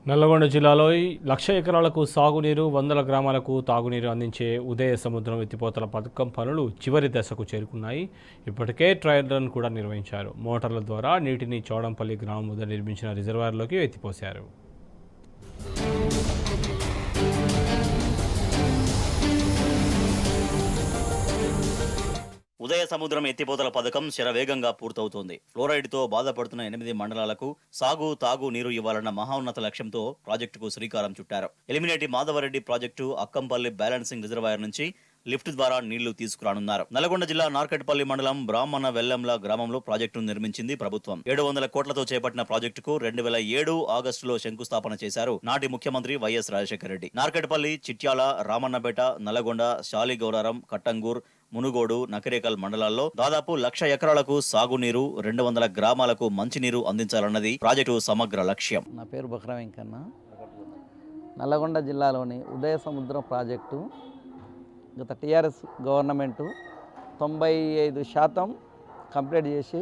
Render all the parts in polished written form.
నల్లగొండ జిల్లాలో 1,00,000 ఎకరాలకు సాగునీరు, వందల గ్రామాలకు తాగునీరు అందించే ఉదయ సముద్రం ఎత్తిపోతల పథకం పనులు చివరి దశకు చేరుకున్నాయి. ఇప్పటికే ట్రయల్ రన్ కూడా నిర్వహించారు. మోటార్ల ద్వారా నీటిని చౌడంపల్లి గ్రామం వద్ద నిర్మించిన రిజర్వాయర్లోకి ఎత్తిపోశారు. ఉదయ సముద్రం ఎత్తిపోతల పథకం శరవేగంగా పూర్తవుతోంది. ఫ్లోరైడ్తో బాధపడుతున్న 8 మండలాలకు సాగు, తాగు నీరు ఇవ్వాలన్న మహోన్నత లక్ష్యంతో ప్రాజెక్టుకు శ్రీకారం చుట్టారు. Elimineti Madhavareddy project Akkampalli balancing reservoir నుంచి లిఫ్ట్ ద్వారా నీళ్లు తీసుకురానున్నారు. నల్గొండ జిల్లా నార్కట్పల్లి మండలం బ్రాహ్మణ వెల్లంల గ్రామంలో ప్రాజెక్టును నిర్మించింది ప్రభుత్వం. 700 కోట్లతో చేపట్టిన ప్రాజెక్టుకు 2007 ఆగస్టులో శంకుస్థాపన చేశారు నాటి ముఖ్యమంత్రి వైఎస్ రాజశేఖర రెడ్డి. నార్కట్పల్లి, చిట్యాల, రామన్నపేట, నల్లగొండ, శాలిగౌరారం, కట్టంగూర్, మునుగోడు, నకరేకల్ మండలాల్లో దాదాపు 1,00,000 ఎకరాలకు సాగునీరు, 200 గ్రామాలకు మంచినీరు అందించాలన్నది ప్రాజెక్టు సమగ్ర లక్ష్యం. నా పేరు బక్రా వెంకన్న. నల్లగొండ జిల్లాలోని ఉదయ సముద్రం ప్రాజెక్టు గత టీఆర్ఎస్ గవర్నమెంటు 95% కంప్లీట్ చేసి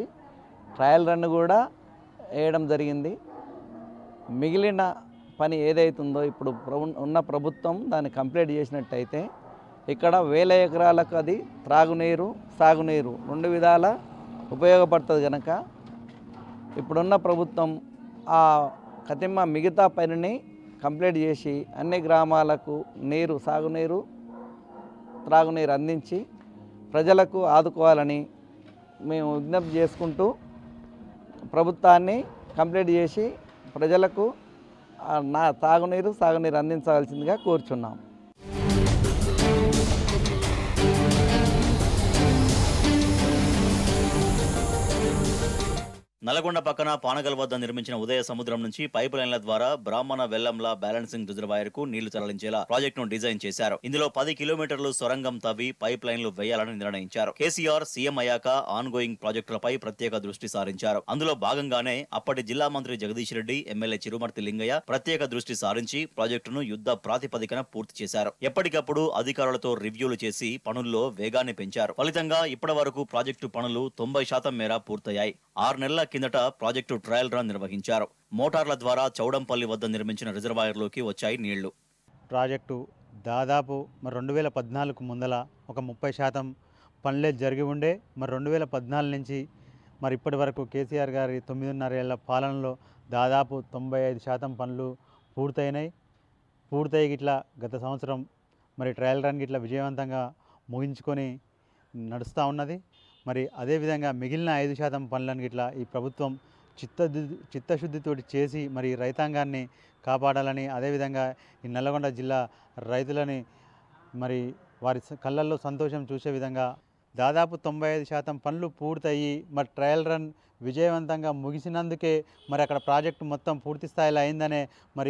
ట్రయల్ రన్ కూడా వేయడం జరిగింది. మిగిలిన పని ఏదైతుందో ఇప్పుడు ఉన్న ప్రభుత్వం దాన్ని కంప్లీట్ చేసినట్టయితే ఇక్కడ 1,000 ఎకరాలకు అది త్రాగునీరు, సాగునీరు 2 విధాల ఉపయోగపడుతుంది. కనుక ఇప్పుడున్న ప్రభుత్వం ఆ మిగతా పనిని కంప్లీట్ చేసి అన్ని గ్రామాలకు నీరు, సాగునీరు, త్రాగునీరు అందించి ప్రజలకు ఆదుకోవాలని మేము విజ్ఞప్తి చేసుకుంటూ ప్రభుత్వాన్ని కంప్లీట్ చేసి ప్రజలకు తాగునీరు, సాగునీరు అందించవలసిందిగా కోరుచున్నాం. నల్గొండ పక్కన పానగల్ వద్ద నిర్మించిన ఉదయ సముద్రం నుంచి పైప్ లైన్ల ద్వారా బ్రాహ్మణ వెల్లంల బ్యాలెన్సింగ్ రిజర్వాయర్ కు నీళ్లు తరలించేలా ప్రాజెక్టును డిజైన్ చేశారు. ఇందులో 10 కిలోమీటర్లు సొరంగం తవ్వి పైప్ లైన్లు వేయాలని నిర్ణయించారు. కేసీఆర్ సీఎం అయ్యాక ఆన్ గోయింగ్ ప్రాజెక్టులపై ప్రత్యేక దృష్టి సారించారు. అందులో భాగంగానే అప్పటి జిల్లా మంత్రి జగదీష్ రెడ్డి, ఎమ్మెల్యే చిరుమర్తి లింగయ్య ప్రత్యేక దృష్టి సారించి ప్రాజెక్టును యుద్ధ ప్రాతిపదికన పూర్తి చేశారు. ఎప్పటికప్పుడు అధికారులతో రివ్యూలు చేసి పనుల్లో వేగాన్ని పెంచారు. ఫలితంగా ఇప్పటి వరకు ప్రాజెక్టు పనులు 90% మేర పూర్తయ్యాయి. 6 నెలల కిందట ప్రాజెక్టు ట్రయల్ రన్ నిర్వహించారు. మోటార్ల ద్వారా చౌడంపల్లి వద్ద నిర్మించిన రిజర్వాయర్లోకి వచ్చాయి నీళ్లు. ప్రాజెక్టు దాదాపు 2014 ముందల ఒక 30% పనులే జరిగి ఉండే. 2014 నుంచి ఇప్పటి వరకు కేసీఆర్ గారి 9.5 ఏళ్ల పాలనలో దాదాపు 95% పనులు పూర్తయినాయి. పూర్తయి గిట్లా గత సంవత్సరం ట్రయల్ రన్ గిట్లా విజయవంతంగా ముగించుకొని నడుస్తూ ఉన్నది. అదేవిధంగా మిగిలిన 5% పనులను గిట్లా ఈ ప్రభుత్వం చిత్తశుద్ధితోటి చేసి రైతాంగాన్ని కాపాడాలని, అదేవిధంగా ఈ నల్లగొండ జిల్లా రైతులని వారి కళ్ళల్లో సంతోషం చూసే విధంగా దాదాపు 95% పనులు పూర్తయ్యి ట్రయల్ రన్ విజయవంతంగా ముగిసినందుకే అక్కడ ప్రాజెక్టు మొత్తం పూర్తి స్థాయిలో అయిందనే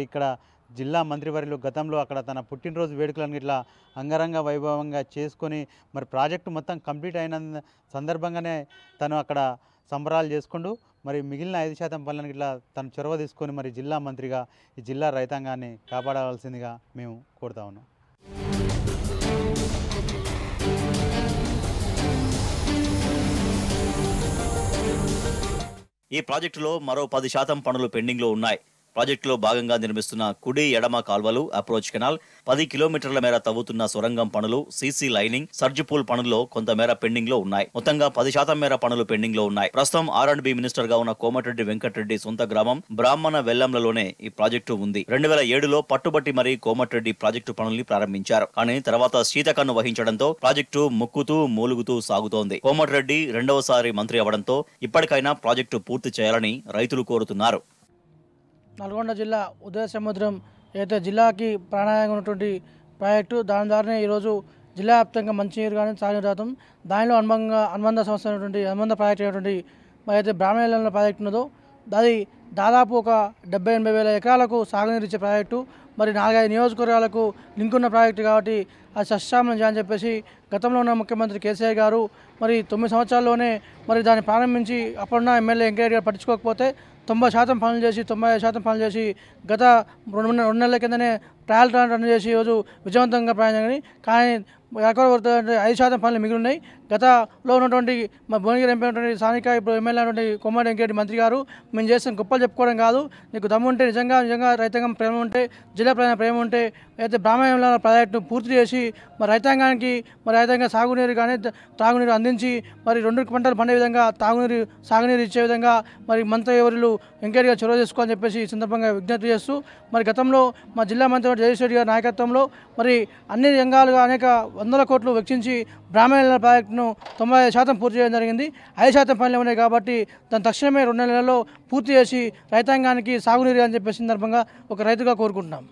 ఇక్కడ జిల్లా మంత్రివర్యులు గతంలో అక్కడ తన పుట్టినరోజు వేడుకలను ఇట్లా అంగరంగ వైభవంగా చేసుకొని ప్రాజెక్టు మొత్తం కంప్లీట్ అయిన సందర్భంగానే తను అక్కడ సంబరాలు చేసుకుంటూ మిగిలిన 5% పనులను ఇట్లా తను చొరవ తీసుకొని జిల్లా మంత్రిగా ఈ జిల్లా రైతాంగాన్ని కాపాడవలసిందిగా మేము కోరుతా ఉన్నాం. ఈ ప్రాజెక్టులో మరో 10% పనులు పెండింగ్లో ఉన్నాయి. ప్రాజెక్టులో భాగంగా నిర్మిస్తున్న కుడి, ఎడమ కాల్వలు, అప్రోచ్ కెనాల్, 10 కిలోమీటర్ల మేర తవ్వుతున్న సొరంగం పనులు, సీసీ లైనింగ్, సర్జిపూల్ పనుల్లో కొంతమేర పెండింగ్ లో ఉన్నాయి. మొత్తంగా 10% మేర పనులు పెండింగ్ లో ఉన్నాయి. ప్రస్తుతం R&B మినిస్టర్ గా ఉన్న కోమటిరెడ్డి వెంకటరెడ్డి సొంత గ్రామం బ్రాహ్మణ వెల్లంలలోనే ఈ ప్రాజెక్టు ఉంది. 2007లో పట్టుబట్టి కోమటిరెడ్డి ప్రాజెక్టు పనుల్ని ప్రారంభించారు. కానీ తర్వాత శీతకన్ను వహించడంతో ప్రాజెక్టు ముక్కుతూ మూలుగుతూ సాగుతోంది. కోమటిరెడ్డి రెండవసారి మంత్రి అవడంతో ఇప్పటికైనా ప్రాజెక్టు పూర్తి చేయాలని రైతులు కోరుతున్నారు. నల్గొండ జిల్లా ఉదయ సముద్రం ఏదైతే జిల్లాకి ప్రాణాయంగా ఉన్నటువంటి ప్రాజెక్టు, దాని ద్వారానే ఈరోజు జిల్లా వ్యాప్తంగా మంచినీరు కానీ సాగునీరు అవుతాం. దానిలో అనుబంధ సంస్థ అయినటువంటి అనుబంధ ప్రాజెక్టు అయినటువంటి అయితే బ్రాహ్మణ ప్రాజెక్టు ఉన్నదో అది దాదాపు ఒక 70-80 వేల ఎకరాలకు సాగునీరు ఇచ్చే ప్రాజెక్టు. 4-5 నియోజకవర్గాలకు లింక్ ఉన్న ప్రాజెక్టు కాబట్టి అది సస్యామలం చేయాలని చెప్పేసి గతంలో ఉన్న ముఖ్యమంత్రి కేసీఆర్ గారు 9 సంవత్సరాల్లోనే దాన్ని ప్రారంభించి అప్పుడున్న ఎమ్మెల్యే వెంకయ్య గారు పట్టించుకోకపోతే 90% పనులు చేసి 95% పనులు చేసి గత 2 నెలల కిందనే ట్రయల్ రన్ చేసి ఈరోజు విజయవంతంగా ప్రయాణం. కానీ 5% పనులు మిగిలి ఉన్నాయి. గతలో ఉన్నటువంటి మా భువనగిరి ఎంపీ ఉన్నటువంటి స్థానిక ఇప్పుడు ఎమ్మెల్యే అయినటువంటి కోమటి వెంకరెడ్డి మంత్రి గారు మేము చేసిన గొప్పలు చెప్పుకోవడం కాదు, నీకు దమ్ము ఉంటే నిజంగా రైతాంగం ప్రేమ ఉంటే, జిల్లా ప్రజల ప్రేమ ఉంటే అయితే బ్రాహ్మణ ప్రాజెక్టును పూర్తి చేసి మరి రైతాంగానికి రైతాంగ సాగునీరు కానీ తాగునీరు అందించి మరి 2 పంటలు పండే విధంగా సాగునీరు ఇచ్చే విధంగా మరి మంత్రి ఎవరు వెంకయ్య గారు చొరవ చేసుకోవాలని చెప్పేసి ఈ సందర్భంగా విజ్ఞప్తి చేస్తూ మరి గతంలో మా జిల్లా మంత్రి జగదీష్ రెడ్డి గారి నాయకత్వంలో మరి అన్ని రంగాలుగా అనేక 100 కోట్లు వెచ్చించి బ్రాహ్మణ ప్రాజెక్టును 95% పూర్తి చేయడం జరిగింది. 5% పనులు ఉన్నాయి కాబట్టి దాని తక్షణమే 2 నెలల్లో పూర్తి చేసి రైతాంగానికి సాగునీరు అని చెప్పే సందర్భంగా ఒక రైతుగా కోరుకుంటున్నాం.